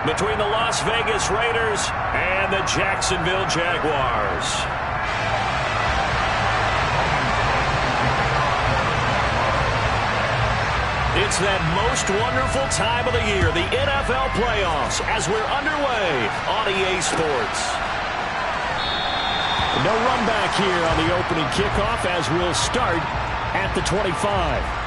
between the Las Vegas Raiders and the Jacksonville Jaguars. It's that most wonderful time of the year, the NFL playoffs, as we're underway on EA Sports. No run back here on the opening kickoff as we'll start at the 25.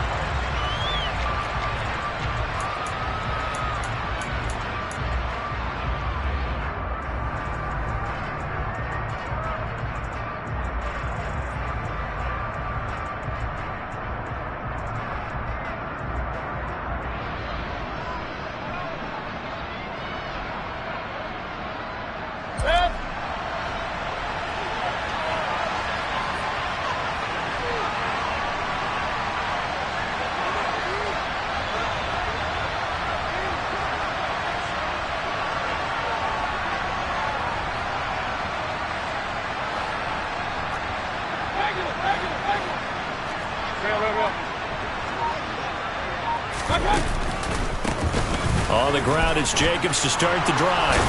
On the ground, it's Jacobs to start the drive.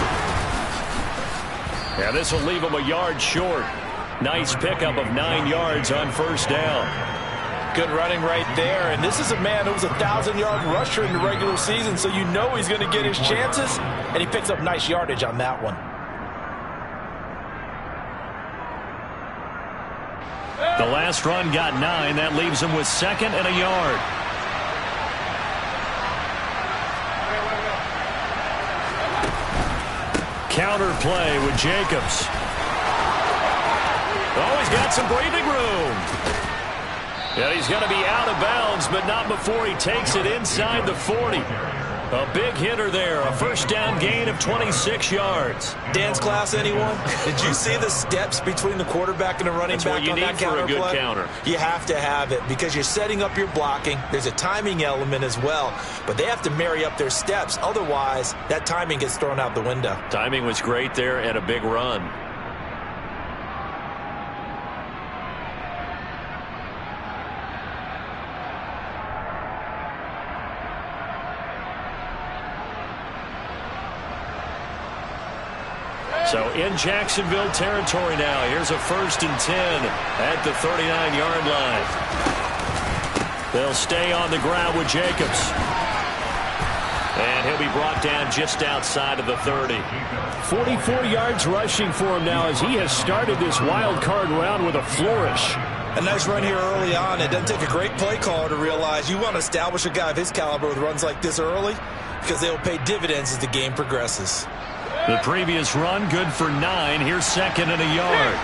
Yeah, this will leave him a yard short. Nice pickup of 9 yards on first down. Good running right there. And this is a man who was a 1,000-yard rusher in the regular season, so you know he's going to get his chances. And he picks up nice yardage on that one. The last run got 9. That leaves him with 2nd and a yard. Counter play with Jacobs. Oh, he's got some breathing room. Yeah, he's going to be out of bounds, but not before he takes it inside the 40. A big hitter there, a first down gain of 26 yards. Dance class, anyone? Did you see the steps between the quarterback and the running back on that counter play? That's what you need for a good counter. You have to have it because you're setting up your blocking. There's a timing element as well, but they have to marry up their steps. Otherwise, that timing gets thrown out the window. Timing was great there and a big run. So in Jacksonville territory now. Here's a 1st and 10 at the 39-yard line. They'll stay on the ground with Jacobs. And he'll be brought down just outside of the 30. 44 yards rushing for him now as he has started this wild card round with a flourish. A nice run here early on. It doesn't take a great play caller to realize you want to establish a guy of his caliber with runs like this early because they'll pay dividends as the game progresses. The previous run, good for 9. Here's 2nd and a yard.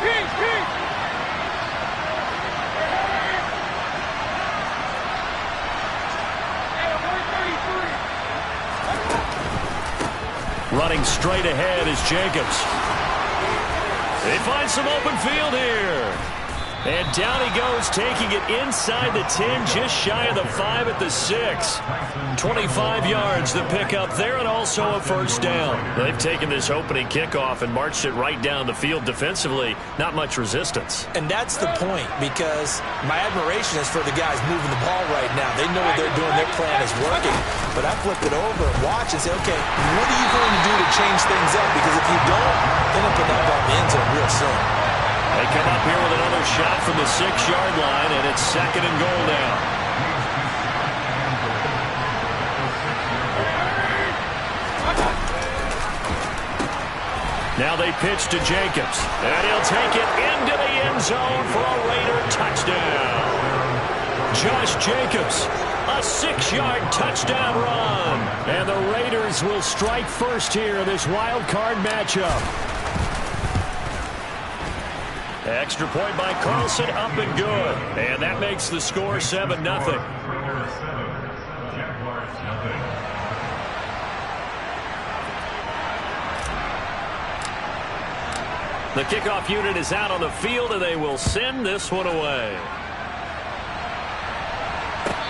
Running straight ahead is Jacobs. They find some open field here. And down he goes, taking it inside the 10, just shy of the 5 at the 6. 25 yards, the pickup there, and also a first down. They've taken this opening kickoff and marched it right down the field defensively. Not much resistance. And that's the point, because my admiration is for the guys moving the ball right now. They know what they're doing. Their plan is working. But I flip it over and watch and say, okay, what are you going to do to change things up? Because if you don't, they're going to put that ball in the end zone real soon. They come up here with another shot from the 6-yard line, and it's 2nd and goal now. Now they pitch to Jacobs, and he'll take it into the end zone for a Raider touchdown. Josh Jacobs, a 6-yard touchdown run. And the Raiders will strike first here in this wild card matchup. Extra point by Carlson, up and good. And that makes the score 7-0. The kickoff unit is out on the field, and they will send this one away.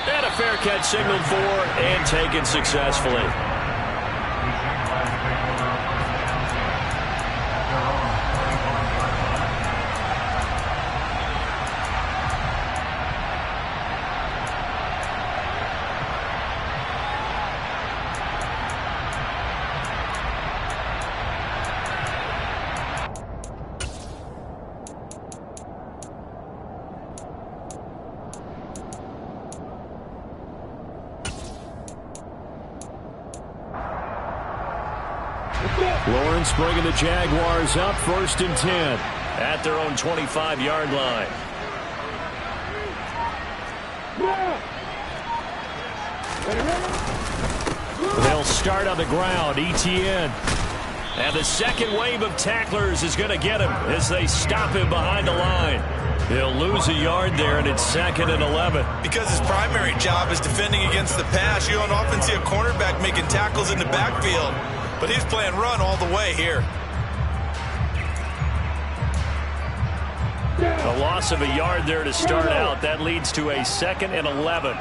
And a fair catch signaled for and taken successfully. Lawrence bringing the Jaguars up 1st and 10 at their own 25-yard line. They'll start on the ground. ETN. And the second wave of tacklers is going to get him as they stop him behind the line. He'll lose a yard there, and it's 2nd and 11. Because his primary job is defending against the pass, you don't often see a cornerback making tackles in the backfield. But he's playing run all the way here. A loss of a yard there to start out. That leads to a 2nd and 11.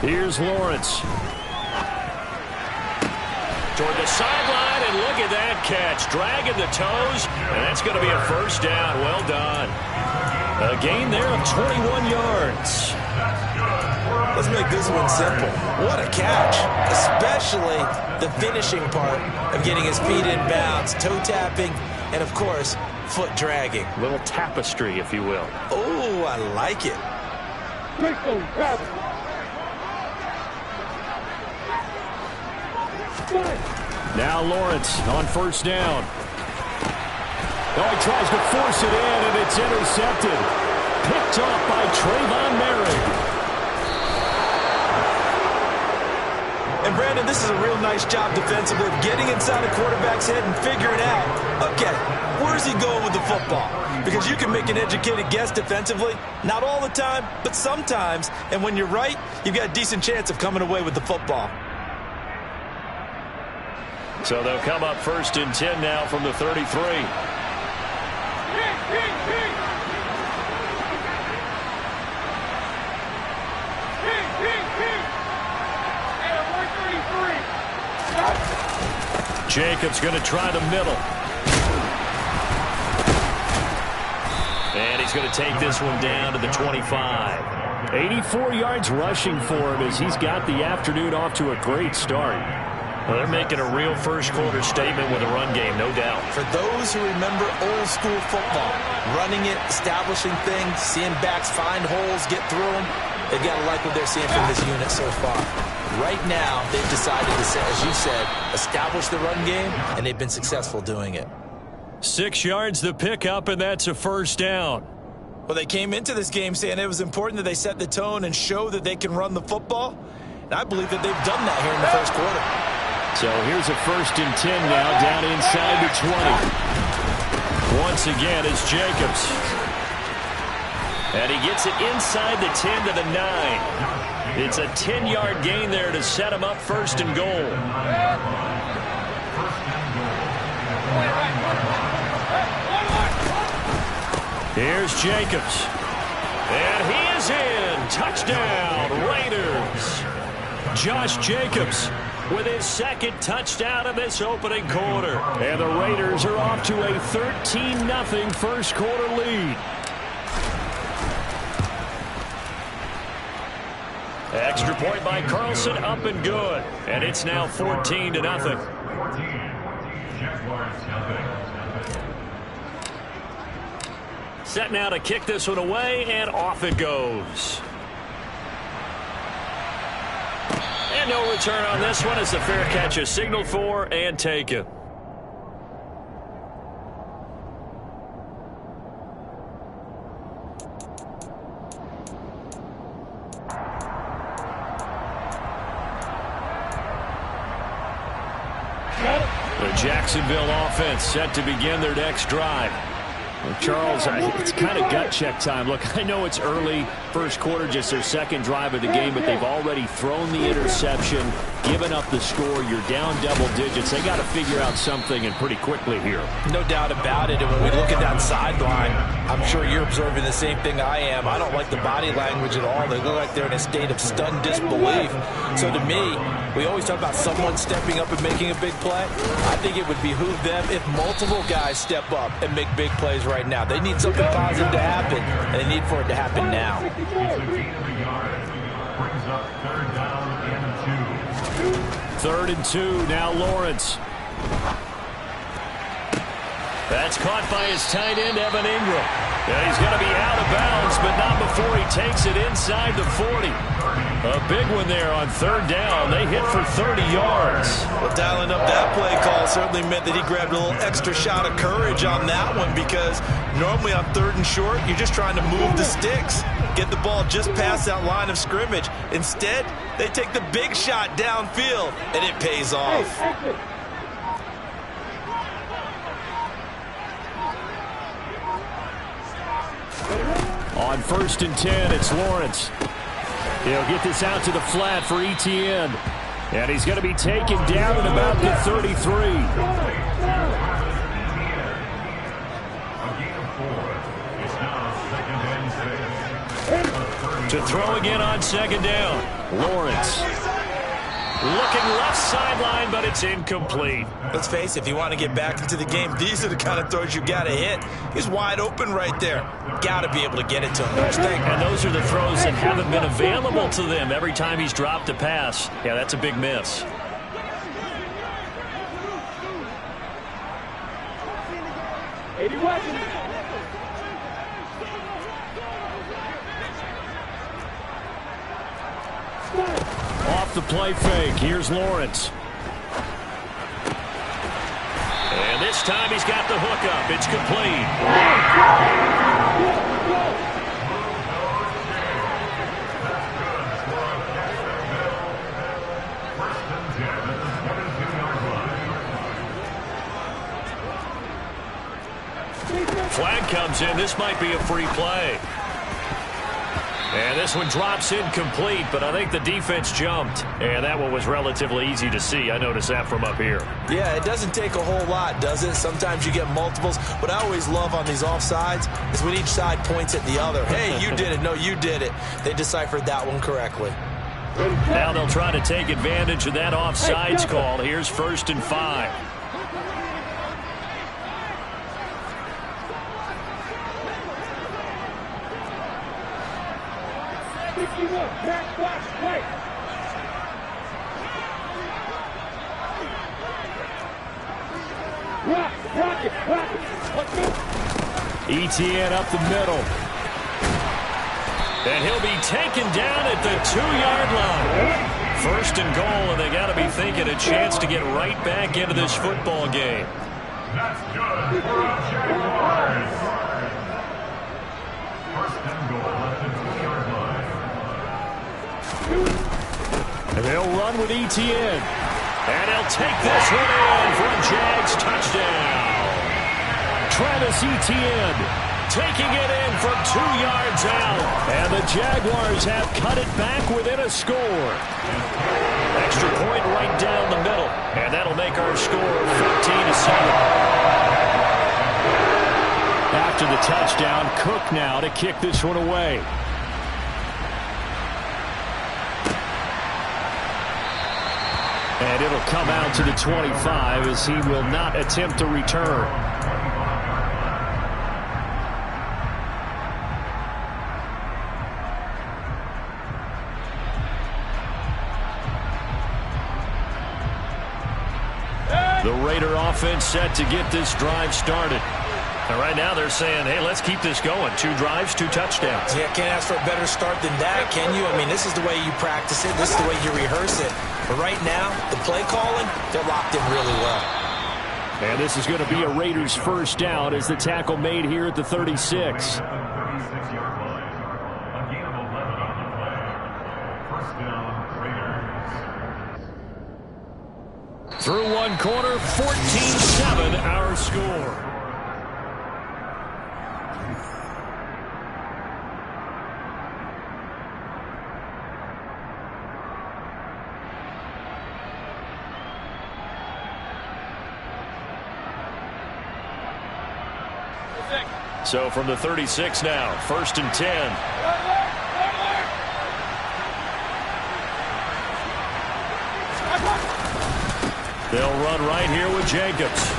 Here's Lawrence. Toward the sideline, and look at that catch. Dragging the toes, and that's going to be a 1st down. Well done. A gain there of 21 yards. Let's make this one simple. What a catch, especially the finishing part of getting his feet in bounds, toe tapping, and, of course, foot dragging. A little tapestry, if you will. Oh, I like it. Now Lawrence on 1st down. Oh, he tries to force it in, and it's intercepted. Picked off by Trayvon Merrick. And, Brandon, this is a real nice job defensively of getting inside a quarterback's head and figuring out, okay, where's he going with the football? Because you can make an educated guess defensively. Not all the time, but sometimes. And when you're right, you've got a decent chance of coming away with the football. So they'll come up 1st and 10 now from the 33. Jacobs going to try the middle. And he's going to take this one down to the 25. 84 yards rushing for him as he's got the afternoon off to a great start. Well, they're making a real first-quarter statement with a run game, no doubt. For those who remember old-school football, running it, establishing things, seeing backs find holes, get through them, they've got to like what they're seeing from this unit so far. Right now, they've decided to, as you said, establish the run game, and they've been successful doing it. 6 yards the pickup, and that's a 1st down. Well, they came into this game saying it was important that they set the tone and show that they can run the football, and I believe that they've done that here in the first quarter. So here's a 1st and 10 now down inside the 20. Once again is Jacobs. And he gets it inside the 10 to the 9. It's a 10-yard gain there to set him up 1st and goal. Here's Jacobs. And he is in. Touchdown, Raiders. Josh Jacobs with his 2nd touchdown of this opening quarter. And the Raiders are off to a 13-0 first-quarter lead. Extra point by Carlson, up and good. And it's now 14-0. Set now to kick this one away, and off it goes. And no return on this one as the fair catch is signaled for and taken. The Jacksonville offense set to begin their next drive. Well, Charles, it's kind of gut check time. Look, I know it's early, first quarter, just their 2nd drive of the game, but they've already thrown the interception, given up the score. You're down double digits. They got to figure out something, and pretty quickly here. No doubt about it. And when we look at that sideline, I'm sure you're observing the same thing I am. I don't like the body language at all. They look like they're in a state of stunned disbelief. So to me, we always talk about someone stepping up and making a big play. I think it would behoove them if multiple guys step up and make big plays right now. They need something positive to happen, and they need for it to happen now. 3rd and 2, now Lawrence. That's caught by his tight end, Evan Ingram. Yeah, he's going to be out of bounds, but not before he takes it inside the 40. A big one there on 3rd down. They hit for 30 yards. Well, dialing up that play call certainly meant that he grabbed a little extra shot of courage on that one, because normally on 3rd and short, you're just trying to move the sticks, get the ball just past that line of scrimmage. Instead, they take the big shot downfield, and it pays off. On 1st and 10, it's Lawrence. He'll get this out to the flat for Etienne. And he's going to be taken down at about the 33. To throw again on 2nd down. Lawrence. Looking left sideline, but it's incomplete. Let's face it, if you want to get back into the game, these are the kind of throws you got to hit. He's wide open right there. Got to be able to get it to him. And those are the throws that haven't been available to them every time he's dropped a pass. Yeah, that's a big miss. Off the play fake, here's Lawrence. And this time he's got the hook up. It's complete. Flag comes in. This might be a free play. And this one drops incomplete, but I think the defense jumped. And that one was relatively easy to see. I noticed that from up here. Yeah, it doesn't take a whole lot, does it? Sometimes you get multiples. What I always love on these offsides is when each side points at the other. Hey, you did it. No, you did it. They deciphered that one correctly. Now they'll try to take advantage of that offsides call. Here's 1st and 5. Etienne up the middle. And he'll be taken down at the 2-yard line. 1st and goal, and they got to be thinking a chance to get right back into this football game. That's good for a Jaguars. 1st and goal at the 2-yard line. And they'll run with Etienne. And he'll take this one in for a Jags touchdown. Travis Etienne taking it in from 2 yards out. And the Jaguars have cut it back within a score. Extra point right down the middle. And that'll make our score 14-7. After the touchdown, Cook now to kick this one away. And it'll come out to the 25 as he will not attempt to return. The Raider offense set to get this drive started. And right now they're saying, hey, let's keep this going. 2 drives, 2 touchdowns. Yeah, can't ask for a better start than that, can you? I mean, this is the way you practice it. This is the way you rehearse it. But right now, the play calling, they're locked in really well. And this is going to be a Raiders 1st down as the tackle made here at the 36. Through one quarter, 14-7 our score. So from the 36 now, 1st and 10. They'll run right here with Jacobs.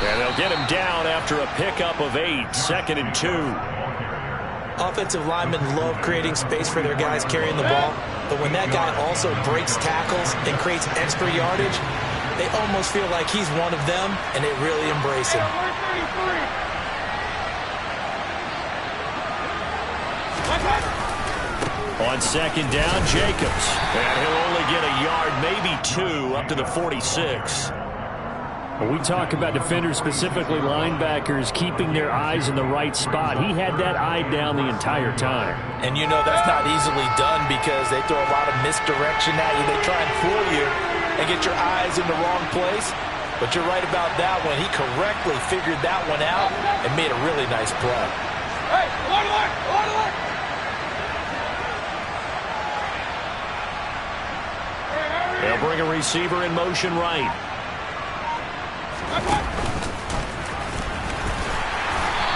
And they'll get him down after a pickup of 8, 2nd and 2. Offensive linemen love creating space for their guys carrying the ball, but when that guy also breaks tackles and creates extra yardage, they almost feel like he's one of them, and they really embrace him. On second down, Jacobs. And he'll only get a yard, maybe 2, up to the 46. When we talk about defenders, specifically linebackers, keeping their eyes in the right spot, he had that eye down the entire time. And you know that's not easily done because they throw a lot of misdirection at you. They try and fool you and get your eyes in the wrong place. But you're right about that one. He correctly figured that one out and made a really nice play. Hey, they'll bring a receiver in motion right.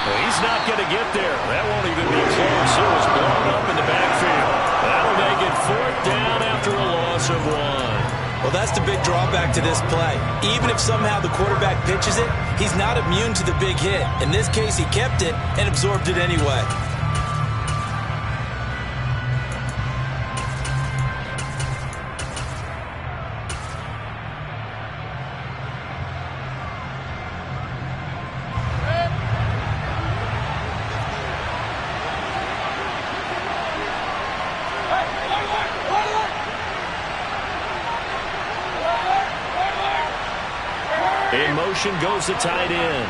Well, he's not going to get there. That won't even be close. It was blown up in the backfield. That'll make it 4th down after a loss of 1. Well, that's the big drawback to this play. Even if somehow the quarterback pitches it, he's not immune to the big hit. In this case, he kept it and absorbed it anyway. In motion goes the tight end.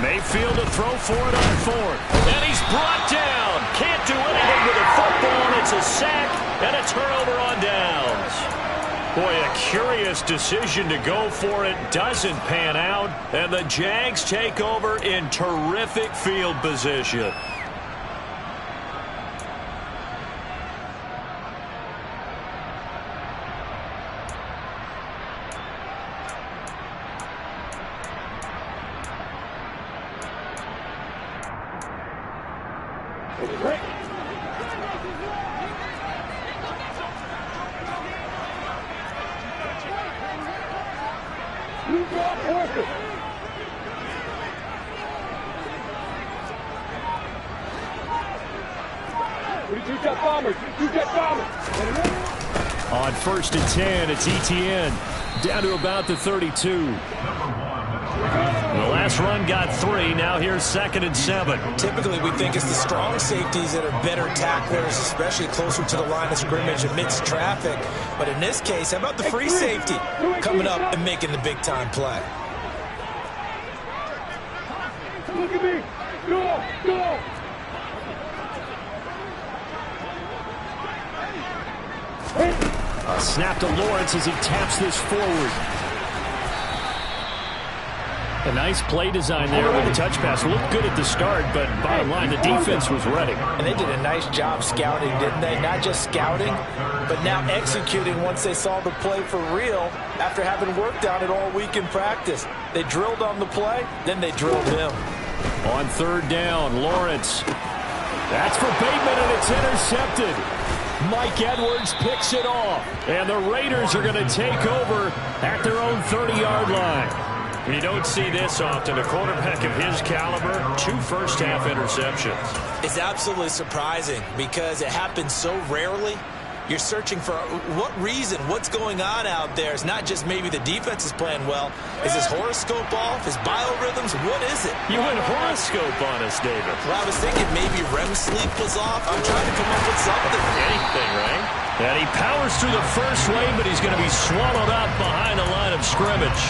Mayfield to throw for it on 4th. And he's brought down. Can't do anything with a football. It's a sack and a turnover on downs. Boy, a curious decision to go for it. Doesn't pan out. And the Jags take over in terrific field position. On 1st and 10, it's Etienne down to about the 32. The last run got 3. Now here's 2nd and 7. Typically, we think it's the strong safeties that are better tacklers, especially closer to the line of scrimmage amidst traffic. But in this case, how about the free safety coming up and making the big-time play? Look at me. Go. A snap to Lawrence as he taps this forward. A nice play design there with the touch pass. Looked good at the start, but bottom line, the defense was ready. And they did a nice job scouting, didn't they? Not just scouting, but now executing once they saw the play for real after having worked on it all week in practice. They drilled on the play, then they drilled him. On 3rd down, Lawrence. That's for Bateman, and it's intercepted. Mike Edwards picks it off. And the Raiders are going to take over at their own 30-yard line. You don't see this often. A quarterback of his caliber, 2 first-half interceptions. It's absolutely surprising because it happens so rarely. You're searching for what reason, what's going on out there. It's not just maybe the defense is playing well. Is his horoscope off? His biorhythms? What is it? You went horoscope on us, David. Well, I was thinking maybe REM sleep was off. I'm trying to come up with something. Anything, right? And he powers through the first wave, but he's going to be swallowed up behind the line of scrimmage.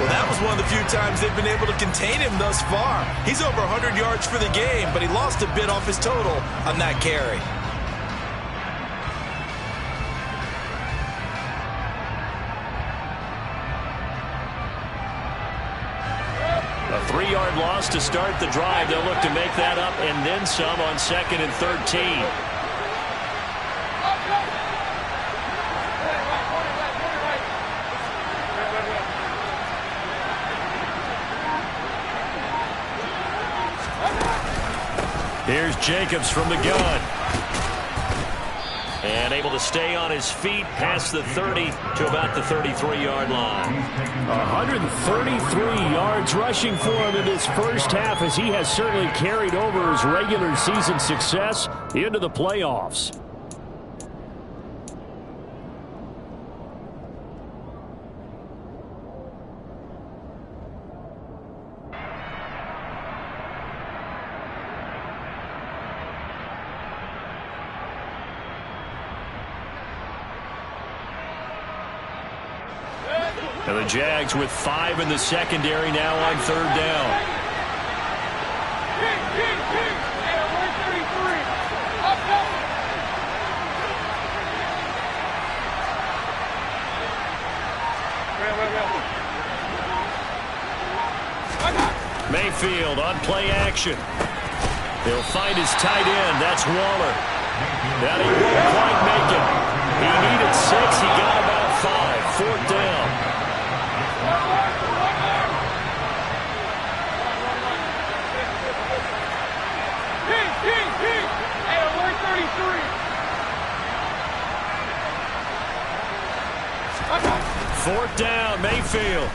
Well, that was one of the few times they've been able to contain him thus far. He's over 100 yards for the game, but he lost a bit off his total on that carry. A 3-yard loss to start the drive. They'll look to make that up and then some on 2nd and 13. Here's Jacobs from the gun. And able to stay on his feet past the 30 to about the 33-yard line. 133 yards rushing for him in this first half, as he has certainly carried over his regular season success into the playoffs. And the Jags with 5 in the secondary now on 3rd down. Mayfield on play action. He'll find his tight end. That's Waller. That he won't quite make it. He needed 6. He got about 5. 4th down. Hey, alert 33. 4th down, Mayfield.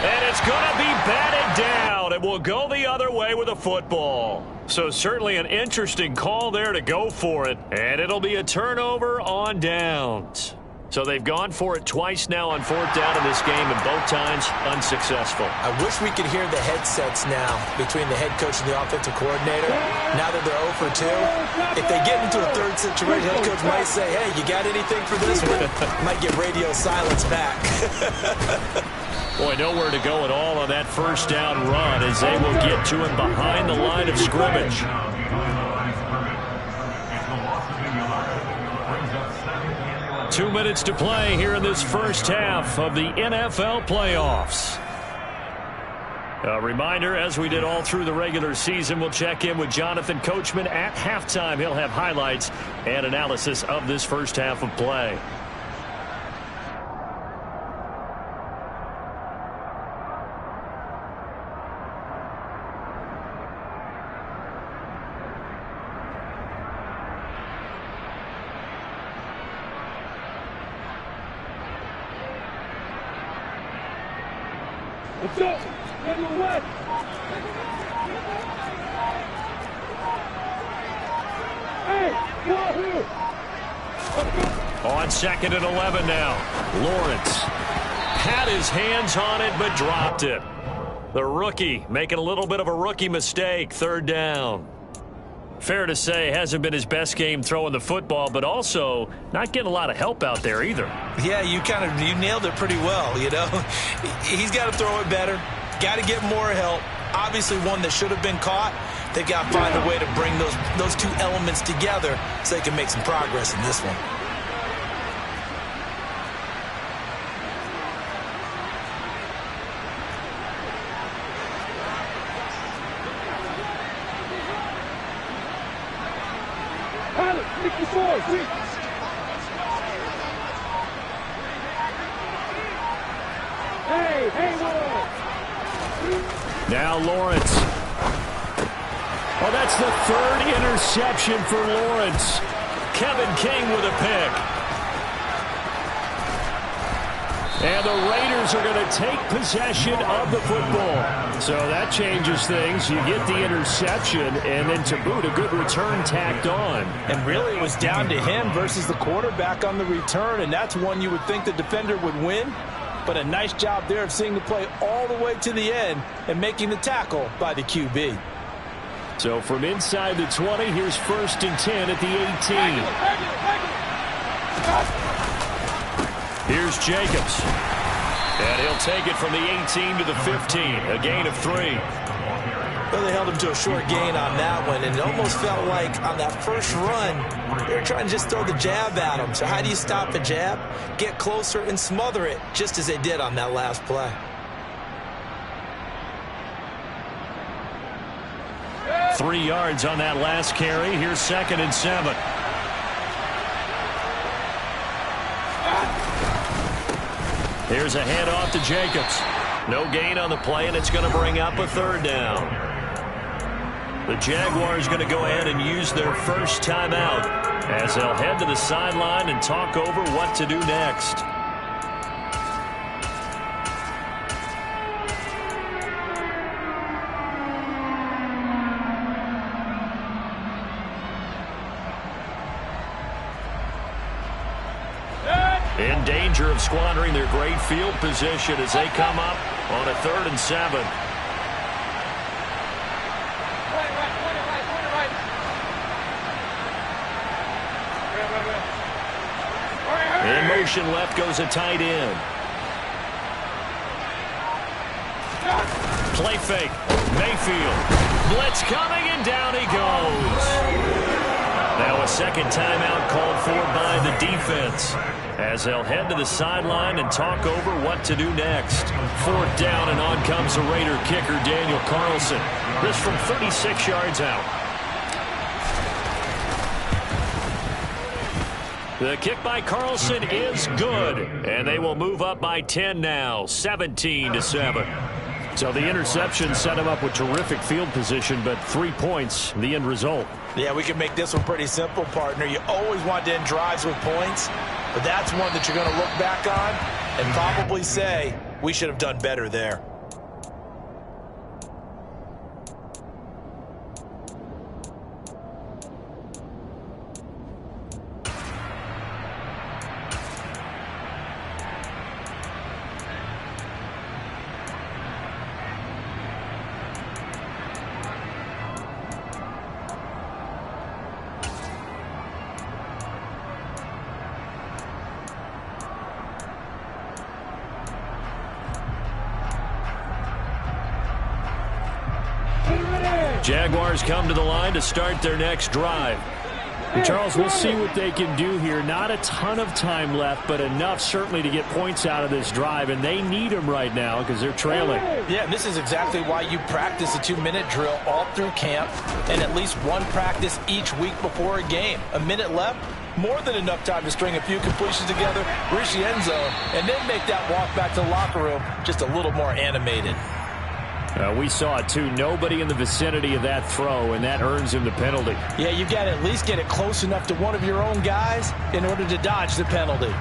And it's going to be batted down. It will go the other way with a football. So certainly an interesting call there to go for it. And it'll be a turnover on downs. So they've gone for it twice now on 4th down in this game, and both times unsuccessful. I wish we could hear the headsets now between the head coach and the offensive coordinator. Now that they're 0 for 2, if they get into a third situation, head coach might say, hey, you got anything for this one? Might get radio silence back. Boy, nowhere to go at all on that 1st down run as they will get to him behind the line of scrimmage. Two minutes to play here in this first half of the NFL playoffs. A reminder, as we did all through the regular season, we'll check in with Jonathan Coachman at halftime. He'll have highlights and analysis of this first half of play. Let's go. Get to the west. Hey, Wahoo. On 2nd and 11 now. Lawrence had his hands on it but dropped it. The rookie making a little bit of a rookie mistake. 3rd down. Fair to say, hasn't been his best game throwing the football, but also not getting a lot of help out there either. Yeah, you nailed it pretty well, you know. He's got to throw it better. Got to get more help. Obviously one that should have been caught. They've got to find a way to bring those two elements together so they can make some progress in this one. Now Lawrence. Oh, that's the 3rd interception for Lawrence. Kevin King with a pick. And the Raiders are going to take possession of the football. So that changes things. You get the interception, and then to boot, a good return tacked on. And really, it was down to him versus the quarterback on the return, and that's one you would think the defender would win. But a nice job there of seeing the play all the way to the end and making the tackle by the QB. So from inside the 20, here's 1st and 10 at the 18. Here's Jacobs. And he'll take it from the 18 to the 15, a gain of 3. Well, they held him to a short gain on that one, and it almost felt like on that first run, they were trying to just throw the jab at him. So how do you stop a jab? Get closer and smother it, just as they did on that last play. Three yards on that last carry. Here's 2nd and 7. Here's a handoff to Jacobs. No gain on the play, and it's going to bring up a 3rd down. The Jaguars going to go ahead and use their first timeout as they'll head to the sideline and talk over what to do next. In danger of squandering their great field position as they come up on a 3rd and 7. In formation left goes a tight end. Play fake. Mayfield. Blitz coming, and down he goes. Now a second timeout called for by the defense, as they'll head to the sideline and talk over what to do next. Fourth down, and on comes the Raider kicker, Daniel Carlson. This from 36 yards out. The kick by Carlson is good, and they will move up by 10 now, 17-7. So the interception set him up with terrific field position, but 3 points, the end result. Yeah, we can make this one pretty simple, partner. You always want to end drives with points, but that's one that you're going to look back on and probably say, we should have done better there. Jaguars come to the line to start their next drive. And Charles, we'll see what they can do here. Not a ton of time left, but enough certainly to get points out of this drive, and they need them right now because they're trailing. Yeah, and this is exactly why you practice a 2-minute drill all through camp and at least one practice each week before a game. A minute left, more than enough time to string a few completions together, reach the end zone, and then make that walk back to the locker room just a little more animated. We saw it, too. Nobody in the vicinity of that throw, and that earns him the penalty. Yeah, you've got to at least get it close enough to one of your own guys in order to dodge the penalty.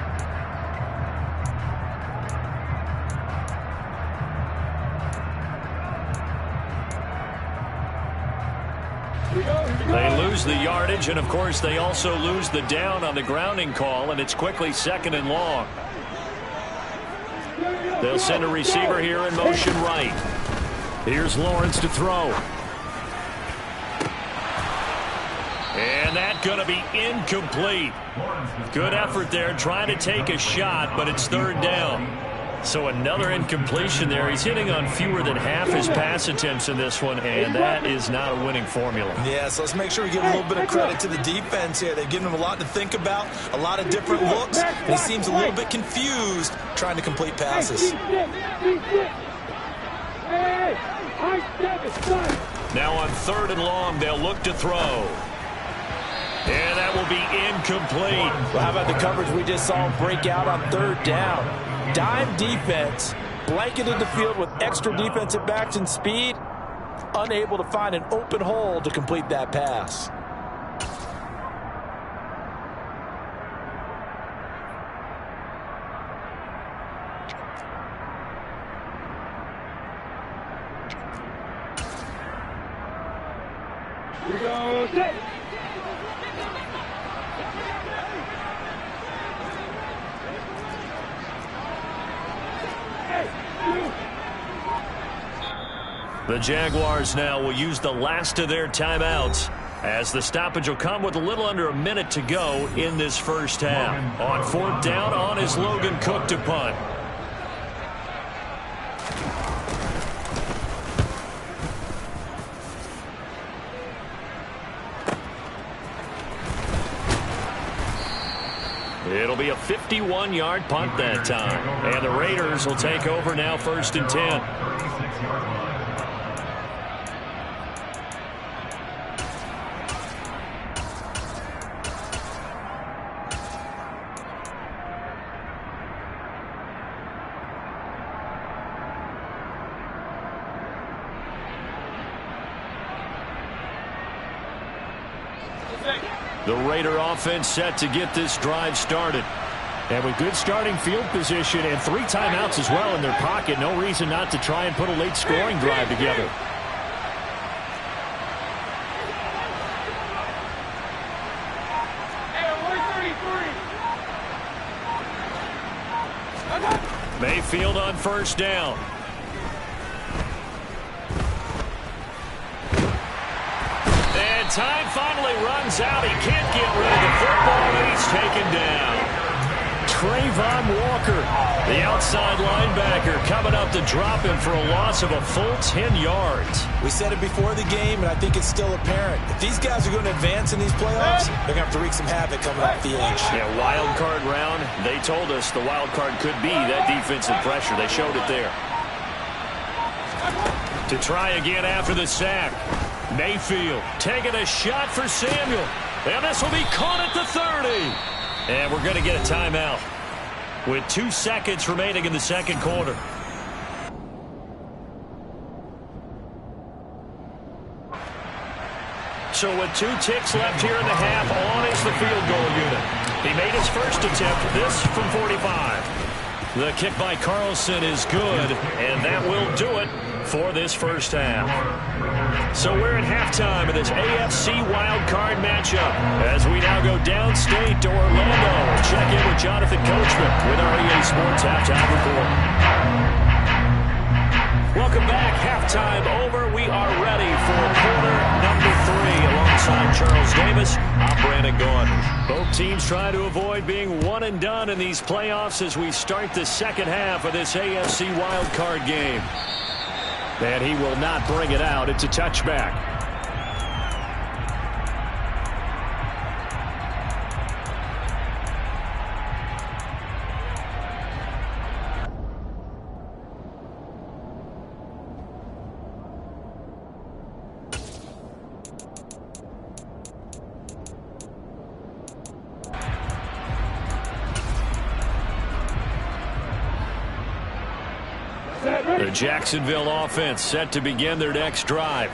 They lose the yardage, and, of course, they also lose the down on the grounding call, and it's quickly second and long. They'll send a receiver here in motion right. Here's Lawrence to throw. And that's going to be incomplete. Good effort there trying to take a shot, but it's third down. So another incompletion there. He's hitting on fewer than half his pass attempts in this one, and that is not a winning formula. Yeah, so let's make sure we give a little bit of credit to the defense here. They've given him a lot to think about, a lot of different looks, and he seems a little bit confused trying to complete passes. Now on third and long, they'll look to throw. And that will be incomplete. Well, how about the coverage we just saw him break out on third down? Dime defense, blanketed the field with extra defensive backs and speed, unable to find an open hole to complete that pass. Here we go, set. The Jaguars now will use the last of their timeouts, as the stoppage will come with a little under a minute to go in this first half. On fourth down, on is Logan Cook to punt. It'll be a 51-yard punt that time. And the Raiders will take over now, first and 10. The Raider offense set to get this drive started. And with good starting field position and 3 timeouts as well in their pocket, no reason not to try and put a late scoring drive together. Mayfield on first down. And time finally runs out. He can't get rid of the football, and he's taken down. Trayvon Walker, the outside linebacker, coming up to drop him for a loss of a full 10 yards. We said it before the game, and I think it's still apparent. If these guys are going to advance in these playoffs, they're going to have to wreak some havoc coming off the edge. Yeah, wild card round. They told us the wild card could be that defensive pressure. They showed it there. To try again after the sack. Mayfield taking a shot for Samuel. And this will be caught at the 30. And we're going to get a timeout with 2 seconds remaining in the second quarter. So with 2 ticks left here in the half, on is the field goal unit. He made his first attempt, this from 45. The kick by Carlson is good, and that will do it for this first half. So we're at halftime of this AFC wildcard matchup as we now go downstate to Orlando. Check in with Jonathan Coachman with our EA Sports Halftime Report. Welcome back. Halftime over. We are ready for quarter number 3 alongside Charles Davis. I'm Brandon Gaudin. Both teams trying to avoid being one and done in these playoffs as we start the second half of this AFC wildcard game. And he will not bring it out. It's a touchback. The Jacksonville offense set to begin their next drive.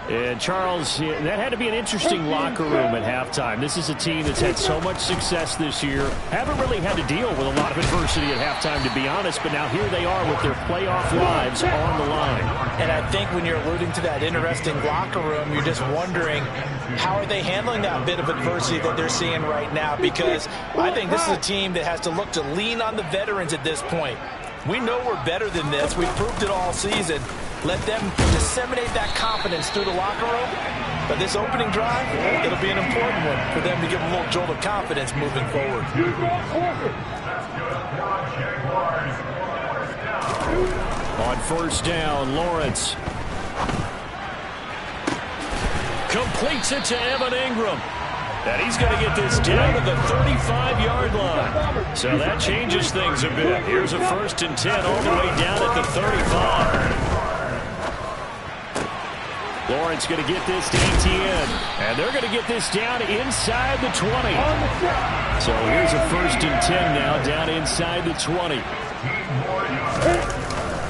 And Charles, that had to be an interesting locker room at halftime. This is a team that's had so much success this year. Haven't really had to deal with a lot of adversity at halftime, to be honest. But now here they are with their playoff lives on the line. And I think when you're alluding to that interesting locker room, you're just wondering how are they handling that bit of adversity that they're seeing right now? Because I think this is a team that has to look to lean on the veterans at this point. We know we're better than this. We've proved it all season. Let them disseminate that confidence through the locker room. But this opening drive, it'll be an important one for them to give a little jolt of confidence moving forward. On first down, Lawrence Completes it to Evan Ingram. And he's going to get this down to the 35-yard line. So that changes things a bit. Here's a 1st and 10 all the way down at the 35. Lawrence going to get this to Etienne. And they're going to get this down inside the 20. So here's a 1st and 10 now down inside the 20.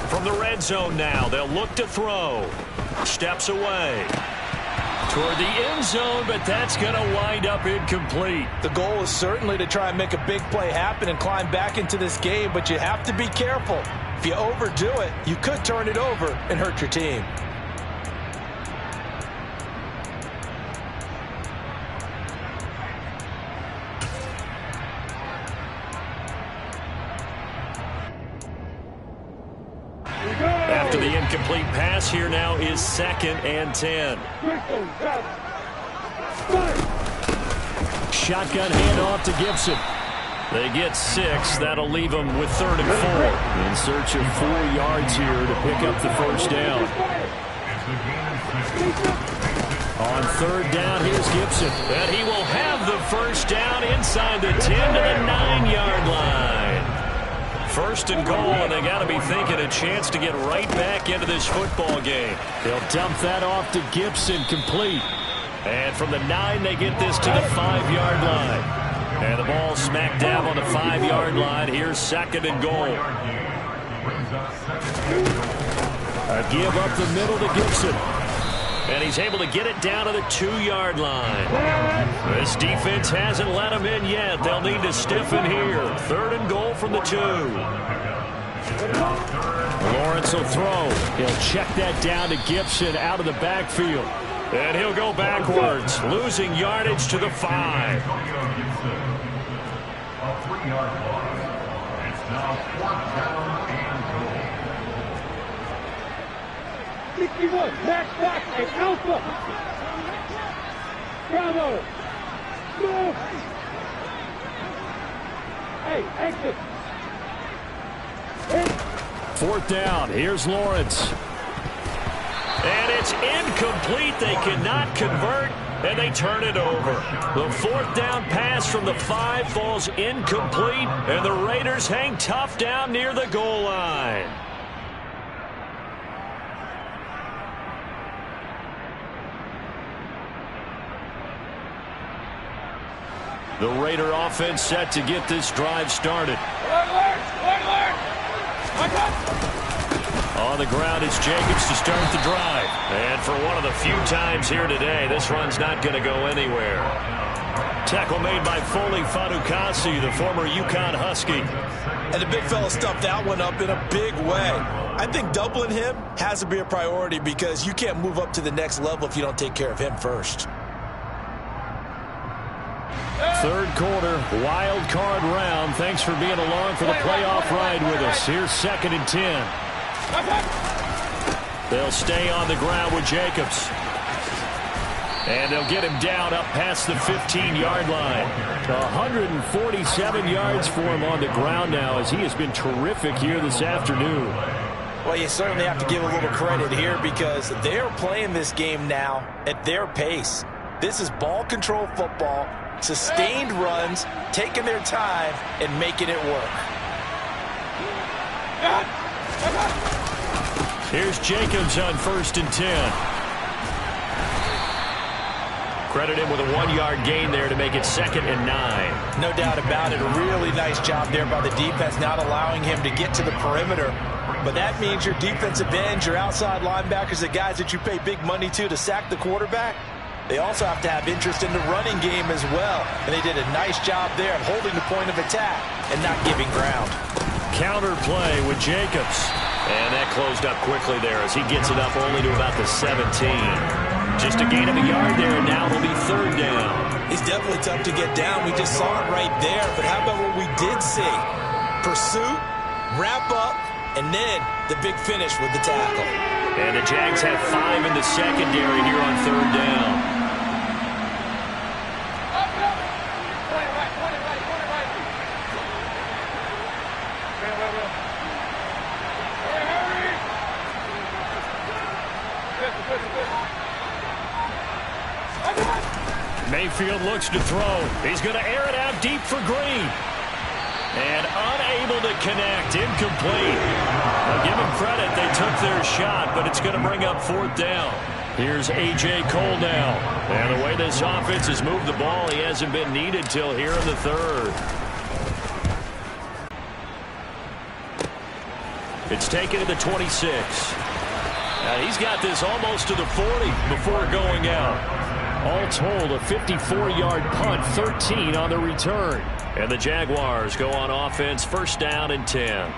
From the red zone now, they'll look to throw. Steps away toward the end zone, but that's going to wind up incomplete. The goal is certainly to try and make a big play happen and climb back into this game, but you have to be careful. If you overdo it, you could turn it over and hurt your team. After the incomplete pass, here now is 2nd and 10. Shotgun handoff to Gibson. They get 6. That'll leave them with 3rd and 4. In search of 4 yards here to pick up the first down. On 3rd down, here's Gibson. And he will have the first down inside the 10 to the 9-yard line. 1st and goal, and they got to be thinking a chance to get right back into this football game. They'll dump that off to Gibson, complete. And from the 9, they get this to the 5-yard line. And the ball smack dab on the 5-yard line. Here's 2nd and goal. A give up the middle to Gibson. And he's able to get it down to the 2-yard line. This defense hasn't let him in yet. They'll need to stiffen here. 3rd and goal from the 2. Lawrence will throw. He'll check that down to Gibson out of the backfield. And he'll go backwards, losing yardage to the 5. Back, and Alpha. Bravo. Move. Hey, exit. 4th down. Here's Lawrence. And it's incomplete. They cannot convert, and they turn it over. The 4th down pass from the 5 falls incomplete, and the Raiders hang tough down near the goal line. The Raider offense set to get this drive started. On the ground, it's Jacobs to start the drive. And for one of the few times here today, this run's not going to go anywhere. Tackle made by Foley Fadukasi, the former UConn Husky. And the big fella stuffed that one up in a big way. I think doubling him has to be a priority because you can't move up to the next level if you don't take care of him first. 3rd quarter, wild card round. Thanks for being along for the playoff ride with us. Here's 2nd and 10. They'll stay on the ground with Jacobs. And they'll get him down up past the 15-yard line. 147 yards for him on the ground now as he has been terrific here this afternoon. Well, you certainly have to give a little credit here because they're playing this game now at their pace. This is ball control football, sustained runs, taking their time, and making it work. Here's Jacobs on 1st and 10. Credit him with a 1-yard gain there to make it 2nd and 9. No doubt about it. A really nice job there by the defense, not allowing him to get to the perimeter. But that means your defensive ends, your outside linebackers, the guys that you pay big money to sack the quarterback, they also have to have interest in the running game as well. And they did a nice job there of holding the point of attack and not giving ground. Counter play with Jacobs. And that closed up quickly there as he gets it up only to about the 17. Just a gain of a yard there, and now it'll be 3rd down. He's definitely tough to get down. We just saw it right there. But how about what we did see? Pursuit, wrap up, and then the big finish with the tackle. And the Jags have 5 in the secondary here on 3rd down. Mayfield looks to throw. He's going to air it out deep for Green. And unable to connect. Incomplete. I'll give them credit. They took their shot, but it's going to bring up 4th down. Here's A.J. Cole now. And the way this offense has moved the ball, he hasn't been needed till here in the 3rd. It's taken to the 26. Now he's got this almost to the 40 before going out. All told, a 54-yard punt, 13 on the return. And the Jaguars go on offense, 1st down and 10.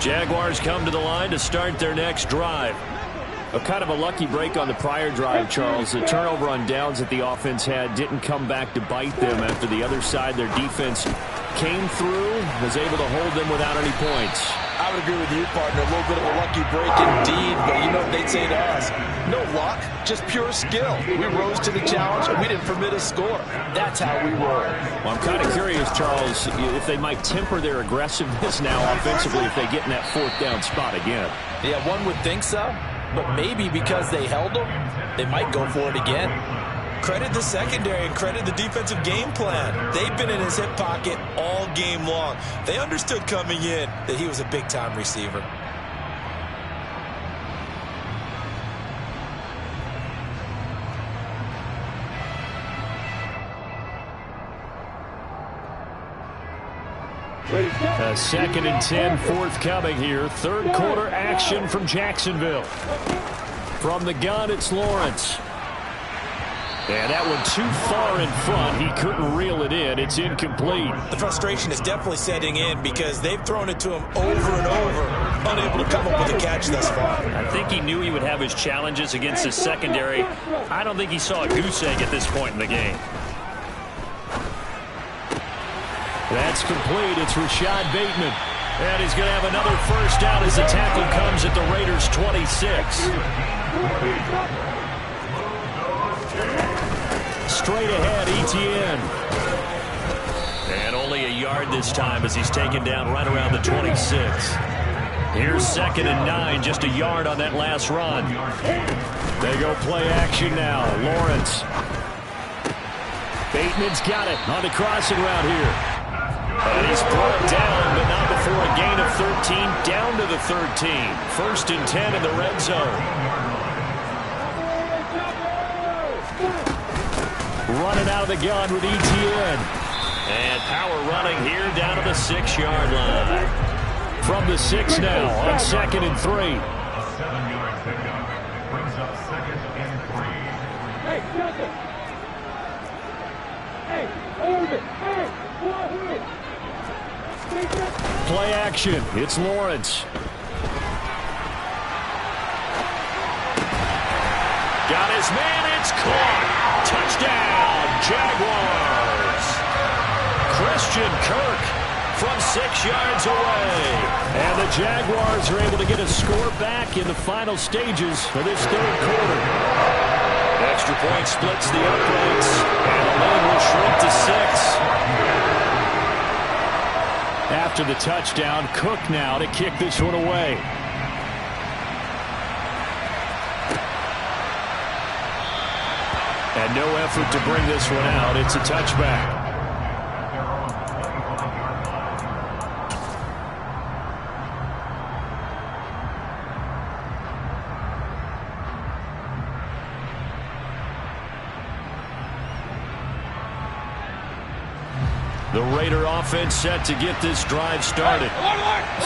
Jaguars come to the line to start their next drive. A kind of a lucky break on the prior drive, Charles. The turnover on downs that the offense had didn't come back to bite them after the other side. Their defense came through, was able to hold them without any points. I would agree with you, partner. A little bit of a lucky break indeed, but you know what they'd say to us? No luck, just pure skill. We rose to the challenge, and we didn't permit a score. That's how we roll. Well, I'm kind of curious, Charles, if they might temper their aggressiveness now offensively if they get in that 4th down spot again. Yeah, one would think so. But maybe because they held them, they might go for it again. Credit the secondary and credit the defensive game plan. They've been in his hip pocket all game long. They understood coming in that he was a big-time receiver. A 2nd and 10 forthcoming here. 3rd quarter action from Jacksonville. From the gun, it's Lawrence. And that one too far in front. He couldn't reel it in. It's incomplete. The frustration is definitely setting in because they've thrown it to him over and over, unable to come up with a catch thus far. I think he knew he would have his challenges against his secondary. I don't think he saw a goose egg at this point in the game. That's complete. It's Rashad Bateman. And he's going to have another first down as the tackle comes at the Raiders' 26. Straight ahead, Etienne. And only a yard this time as he's taken down right around the 26. Here's 2nd and 9, just a yard on that last run. They go play action now. Lawrence. Bateman's got it on the crossing route here. And he's brought down, but not before a gain of 13, down to the 13. 1st and 10 in the red zone. Running out of the gun with Etienne. And power running here down to the 6-yard line. From the 6 now on 2nd and 3. Hey, Johnson. Hey, hold it. Hey, Wahoo. Play action. It's Lawrence. Got his man. It's caught. Touchdown, Jaguars. Christian Kirk from 6 yards away. And the Jaguars are able to get a score back in the final stages of this 3rd quarter. Extra point splits the uprights, and the lead will shrink to 6. After the touchdown, Cook now to kick this one away. And no effort to bring this one out. It's a touchback. The Raider offense set to get this drive started.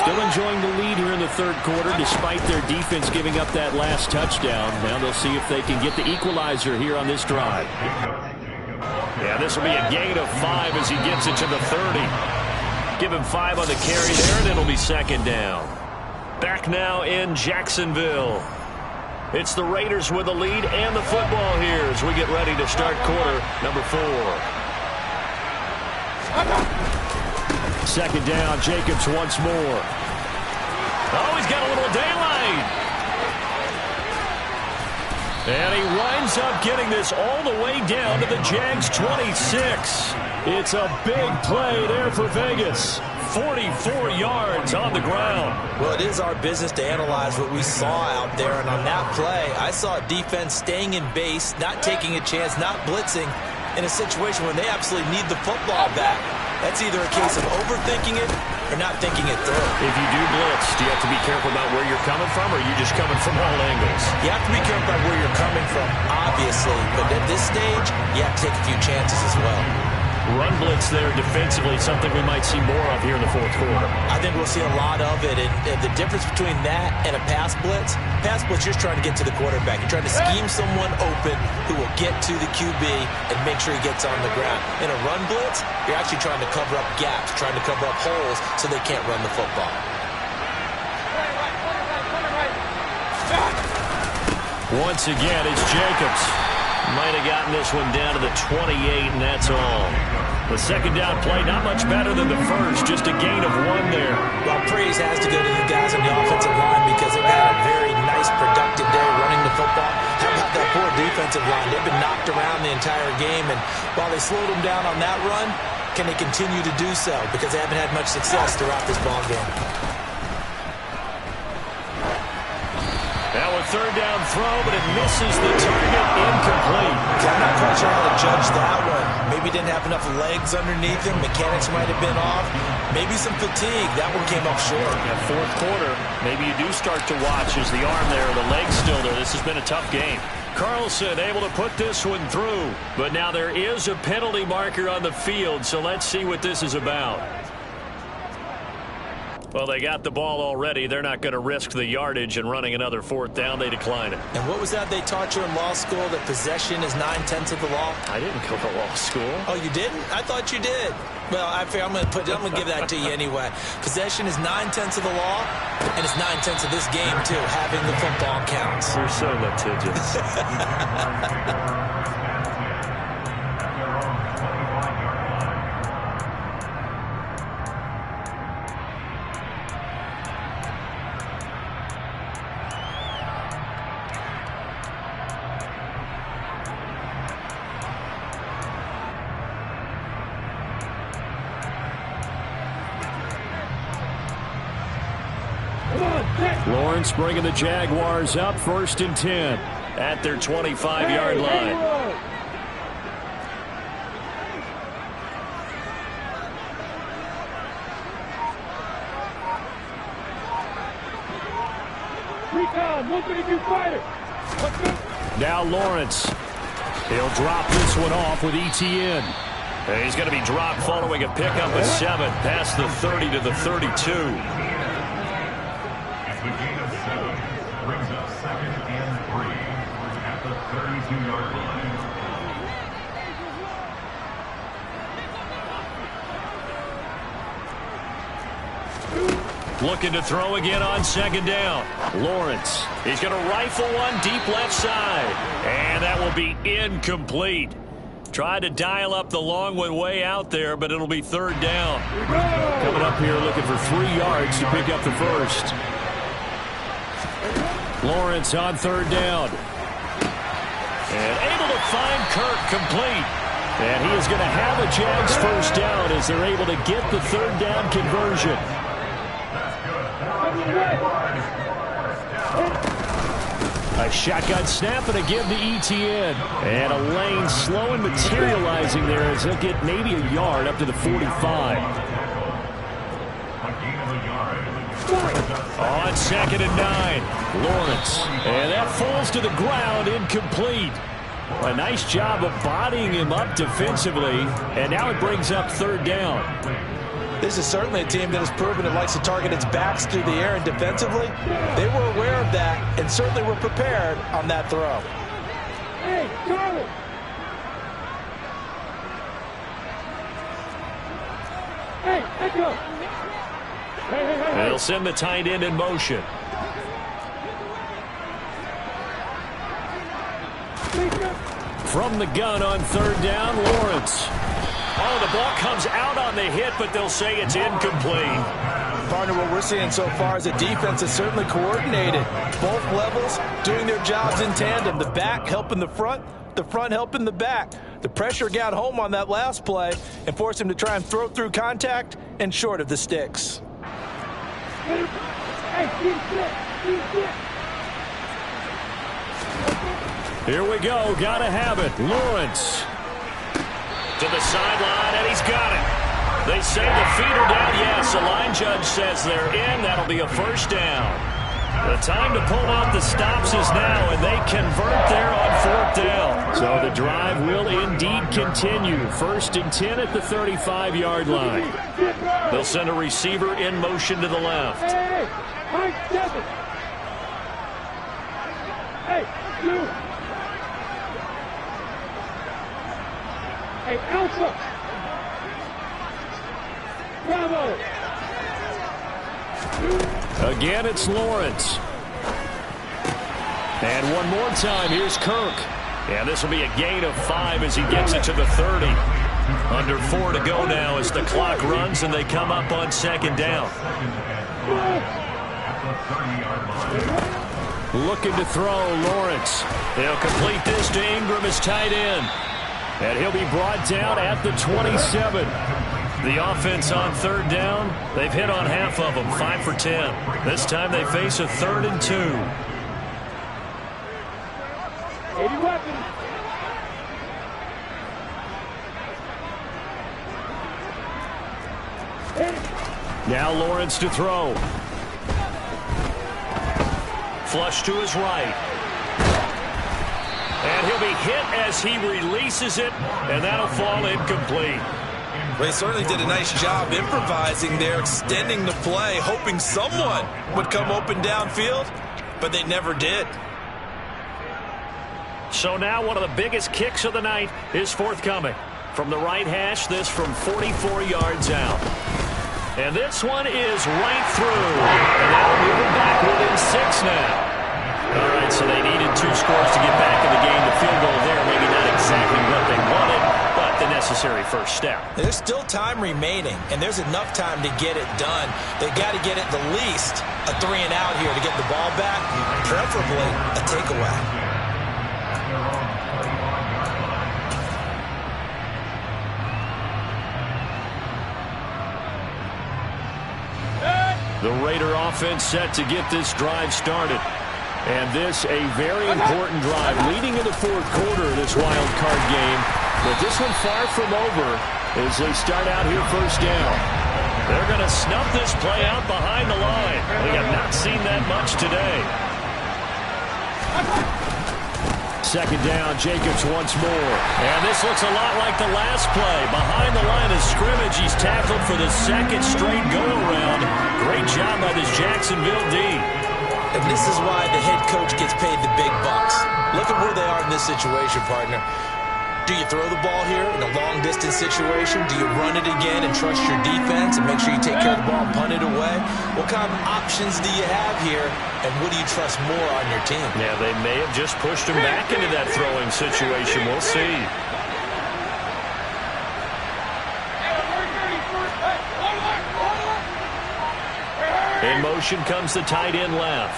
Still enjoying the lead here in the 3rd quarter despite their defense giving up that last touchdown. Now they'll see if they can get the equalizer here on this drive. Yeah, this will be a gain of 5 as he gets it to the 30. Give him 5 on the carry there, and it'll be 2nd down. Back now in Jacksonville. It's the Raiders with the lead and the football here as we get ready to start quarter number 4. 2nd down, Jacobs once more. Oh, he's got a little daylight. And he winds up getting this all the way down to the Jags' 26. It's a big play there for Vegas. 44 yards on the ground. Well, it is our business to analyze what we saw out there. And on that play, I saw defense staying in base, not taking a chance, not blitzing in a situation when they absolutely need the football back. That's either a case of overthinking it or not thinking it through. If you do blitz, do you have to be careful about where you're coming from, or are you just coming from all angles? You have to be careful about where you're coming from, obviously. But at this stage, you have to take a few chances as well. Run blitz there defensively, something we might see more of here in the 4th quarter. I think we'll see a lot of it. And the difference between that and a pass blitz, you're just trying to get to the quarterback. You're trying to scheme someone open who will get to the QB and make sure he gets on the ground. In a run blitz, you're actually trying to cover up gaps, trying to cover up holes so they can't run the football. Once again, it's Jacobs. Might have gotten this one down to the 28, and that's all. The 2nd down play, not much better than the first, just a gain of 1 there. Well, praise has to go to the guys on the offensive line because they've had a very nice, productive day running the football. How about that poor defensive line? They've been knocked around the entire game, and while they slowed them down on that run, can they continue to do so? Because they haven't had much success throughout this ball game. Now a 3rd down throw, but it misses the target, incomplete. I'm not quite sure how to judge that one. Maybe didn't have enough legs underneath him. Mechanics might have been off. Maybe some fatigue. That one came up short. Yeah, 4th quarter, maybe you do start to watch as the arm there, the leg's still there. This has been a tough game. Carlson able to put this one through, but now there is a penalty marker on the field, so let's see what this is about. Well, they got the ball already. They're not going to risk the yardage and running another 4th down. They decline it. And what was that they taught you in law school, that possession is 9/10 of the law? I didn't go to law school. Oh, you didn't? I thought you did. Well, I'm going to give that to you anyway. Possession is 9/10 of the law, and it's 9/10 of this game, too. Having the football counts. You're so litigious. Lawrence bringing the Jaguars up 1st and 10. At their 25-yard line. Now Lawrence. He'll drop this one off with ETN. He's going to be dropped following a pickup of 7 past the 30 to the 32. Brings up 2nd and 3 at the 32-yard line. Looking to throw again on 2nd down. Lawrence. He's going to rifle one deep left side. And that will be incomplete. Tried to dial up the long one way out there, but it'll be 3rd down. Coming up here looking for 3 yards to pick up the first. Lawrence on 3rd down. And able to find Kirk complete. And he is going to have a Jags first down as they're able to get the 3rd down conversion. A shotgun snap and a give to ETN. And a lane slow and materializing there as he'll get maybe a yard up to the 45. On 2nd and 9. Lawrence. And that falls to the ground, incomplete. A nice job of bodying him up defensively. And now it brings up 3rd down. This is certainly a team that has proven it likes to target its backs through the air, and defensively, they were aware of that and certainly were prepared on that throw. Hey, Charlie! Hey, let's go! They'll send the tight end in motion. From the gun on 3rd down, Lawrence. Oh, the ball comes out on the hit, but they'll say it's incomplete. Partner, what we're seeing so far is a defense that's certainly coordinated. Both levels doing their jobs in tandem. The back helping the front helping the back. The pressure got home on that last play and forced him to try and throw through contact and short of the sticks. Here we go. Gotta have it. Lawrence. To the sideline, and he's got it. They say the feet are down. Yes, the line judge says they're in. That'll be a first down. The time to pull out the stops is now, and they convert there on 4th down. So the drive will indeed continue. 1st and 10 at the 35-yard line. They'll send a receiver in motion to the left. Hey, Mike 7. Hey, you. Hey, Elsa! Bravo! Again, it's Lawrence. And one more time, here's Kirk. And this will be a gain of 5 as he gets it to the 30. Under 4 to go now as the clock runs and they come up on 2nd down. Looking to throw, Lawrence. They'll complete this to Ingram as tight end. And he'll be brought down at the 27. The offense on 3rd down, they've hit on half of them, 5 for 10. This time they face a 3rd and 2. 80 weapons. Now Lawrence to throw. Flush to his right. And he'll be hit as he releases it, and that'll fall incomplete. They certainly did a nice job improvising there, extending the play, hoping someone would come open downfield, but they never did. So now one of the biggest kicks of the night is forthcoming. From the right hash, this from 44 yards out. And this one is right through. And that'll move it back within 6 now. All right, so they needed 2 scores to get back in the game. The field goal there, maybe not exactly what they wanted, but the necessary first step. There's still time remaining, and there's enough time to get it done. They've got to get at the least a 3 and out here to get the ball back, preferably a takeaway. The Raider offense set to get this drive started. And this a very important drive leading in the fourth quarter of this wild card game. But this one far from over as they start out here first down. They're going to snuff this play out behind the line. We have not seen that much today. Second down, Jacobs once more. And this looks a lot like the last play. Behind the line of scrimmage, he's tackled for the second straight go-around. Great job by this Jacksonville D. And this is why the head coach gets paid the big bucks. Look at where they are in this situation, partner. Do you throw the ball here in a long-distance situation? Do you run it again and trust your defense and make sure you take care of the ball and punt it away? What kind of options do you have here, and what do you trust more on your team? Yeah, they may have just pushed him back into that throwing situation. We'll see. In motion comes the tight end left.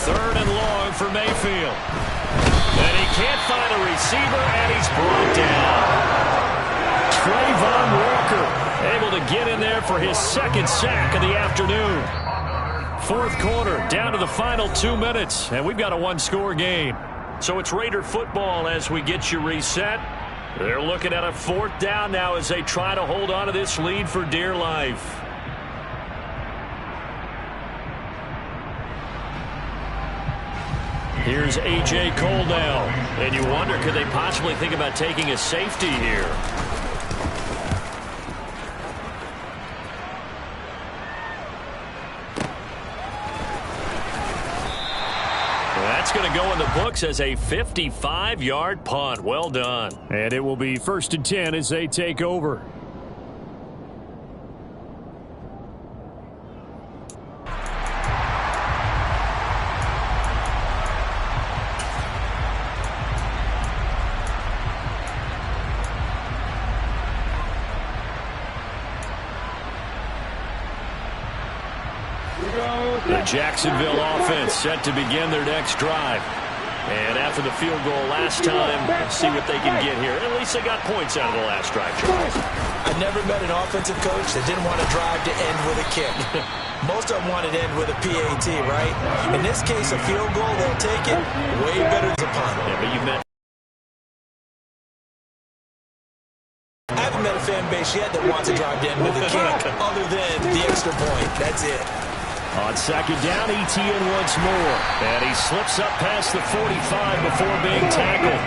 Third and long for Mayfield. And he can't find a receiver, and he's brought down. Trayvon Walker able to get in there for his second sack of the afternoon. Fourth quarter, down to the final 2 minutes, and we've got a one-score game. So it's Raider football as we get you reset. They're looking at a fourth down now as they try to hold on to this lead for dear life. Here's A.J. Cole now. And you wonder, could they possibly think about taking a safety here? That's going to go in the books as a 55-yard punt. Well done. And it will be 1st and 10 as they take over. The Jacksonville offense set to begin their next drive. And after the field goal last time, let's see what they can get here. At least they got points out of the last drive, Charles. I never met an offensive coach that didn't want a drive to end with a kick. Most of them wanted to end with a PAT, right? In this case, a field goal, they'll take it way better than a punt. Yeah, but you've met. I haven't met a fan base yet that wants a drive to end with a kick other than the extra point. That's it. On second down, ETN once more. And he slips up past the 45 before being tackled.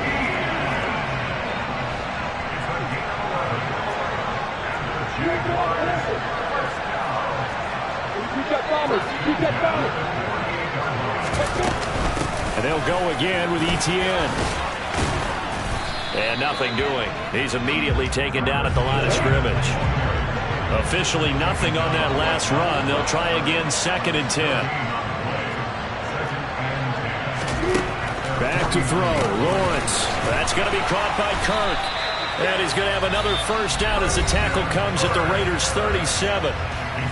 And they'll go again with ETN. And nothing doing. He's immediately taken down at the line of scrimmage. Officially nothing on that last run. They'll try again 2nd and 10. Back to throw. Lawrence. That's going to be caught by Kirk. And he's going to have another first down as the tackle comes at the Raiders' 37.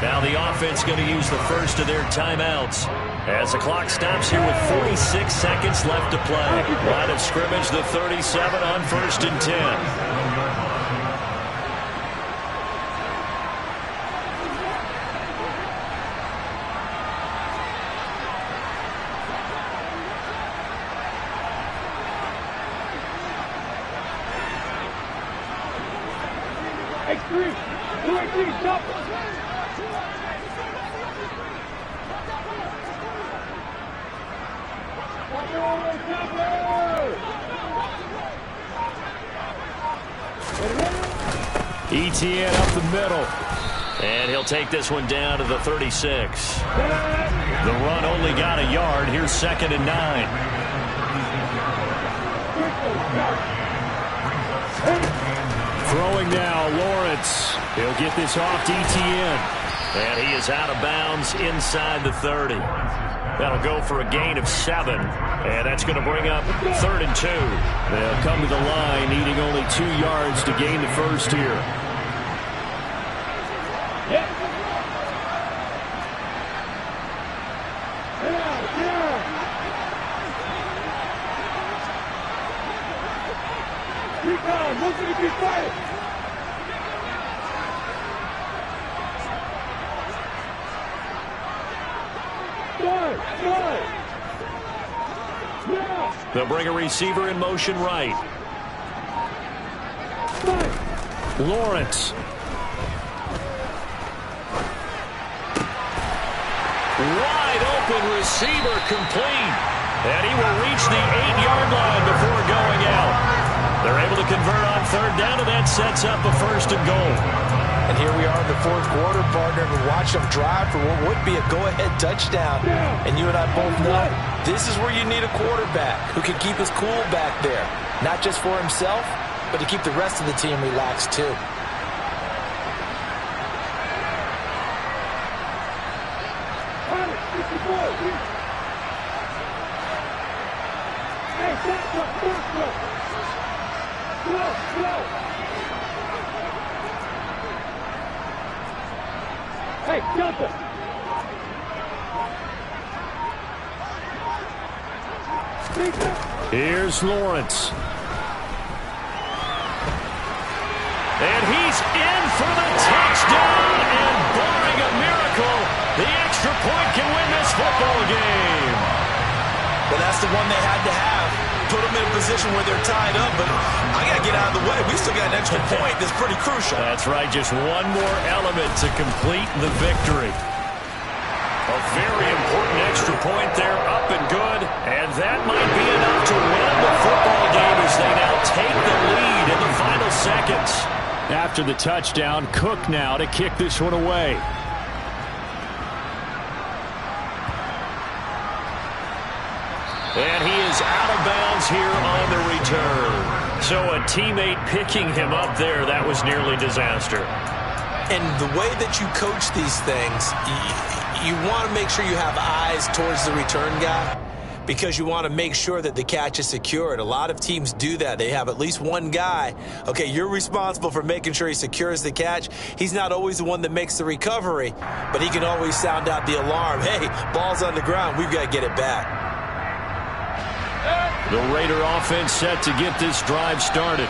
Now the offense going to use the first of their timeouts as the clock stops here with 46 seconds left to play. Line of scrimmage, the 37 on 1st and 10. ETN up the middle. And he'll take this one down to the 36. The run only got a yard. Here's 2nd and 9. Throwing now, Lawrence. He'll get this off to ETN. And he is out of bounds inside the 30. That'll go for a gain of 7. And that's going to bring up 3rd and 2. They'll come to the line needing only 2 yards to gain the first here. They'll bring a receiver in motion right. Lawrence. Wide open receiver complete. And he will reach the 8-yard line before going out. They're able to convert on third down, and that sets up a 1st and goal. And here we are in the 4th quarter, partner, and watch them drive for what would be a go-ahead touchdown. And you and I both know this is where you need a quarterback who can keep his cool back there. Not just for himself, but to keep the rest of the team relaxed too. Hey, Delta! Here's Lawrence. And he's in for the touchdown, and barring a miracle, the extra point can win this football game. But that's the one they had to have. Put them in a position where they're tied up, but I got to get out of the way. We still got an extra point that's pretty crucial. That's right, just one more element to complete the victory. A very important extra point there, up and good, and that might be enough to win the football game as they now take the lead in the final seconds. After the touchdown, Cook now to kick this one away. And he is out of bounds here on the return. So a teammate picking him up there, that was nearly disaster. And the way that you coach these things, you want to make sure you have eyes towards the return guy because you want to make sure that the catch is secured. A lot of teams do that. They have at least one guy. Okay, you're responsible for making sure he secures the catch. He's not always the one that makes the recovery, but he can always sound out the alarm. Hey, ball's on the ground. We've got to get it back. The Raider offense set to get this drive started.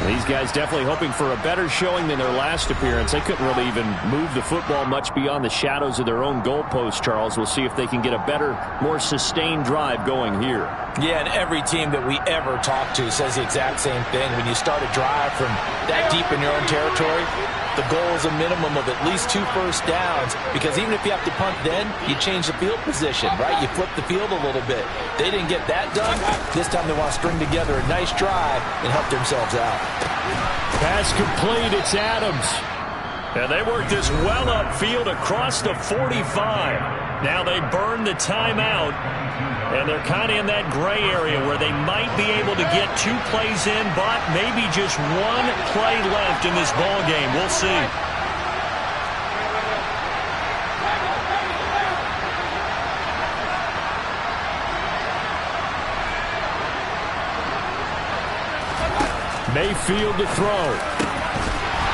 These guys definitely hoping for a better showing than their last appearance. They couldn't really even move the football much beyond the shadows of their own goalpost, Charles. We'll see if they can get a better, more sustained drive going here. Yeah, and every team that we ever talk to says the exact same thing. When you start a drive from that deep in your own territory, the goal is a minimum of at least 2 first downs, because even if you have to punt then, you change the field position, right? You flip the field a little bit. They didn't get that done. This time they want to string together a nice drive and help themselves out. Pass complete, it's Adams. And they work this well upfield across the 45. Now they burn the timeout, and they're kind of in that gray area where they might be able to get 2 plays in, but maybe just 1 play left in this ball game. We'll see. Mayfield to throw.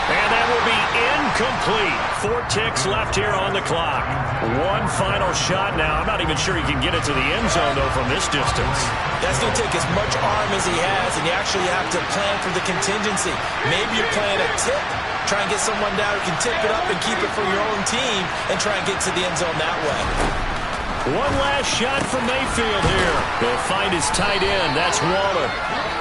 And that will be incomplete. 4 ticks left here on the clock. 1 final shot now. I'm not even sure he can get it to the end zone, though, from this distance. That's going to take as much arm as he has, and you actually have to plan for the contingency. Maybe you're playing a tip. Try and get someone down who can tip it up and keep it for your own team and try and get to the end zone that way. 1 last shot from Mayfield here. They'll find his tight end. That's Waller.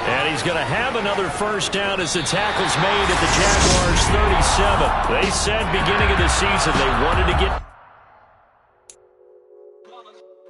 And he's going to have another first down as the tackle's made at the Jaguars' 37. They said beginning of the season they wanted to get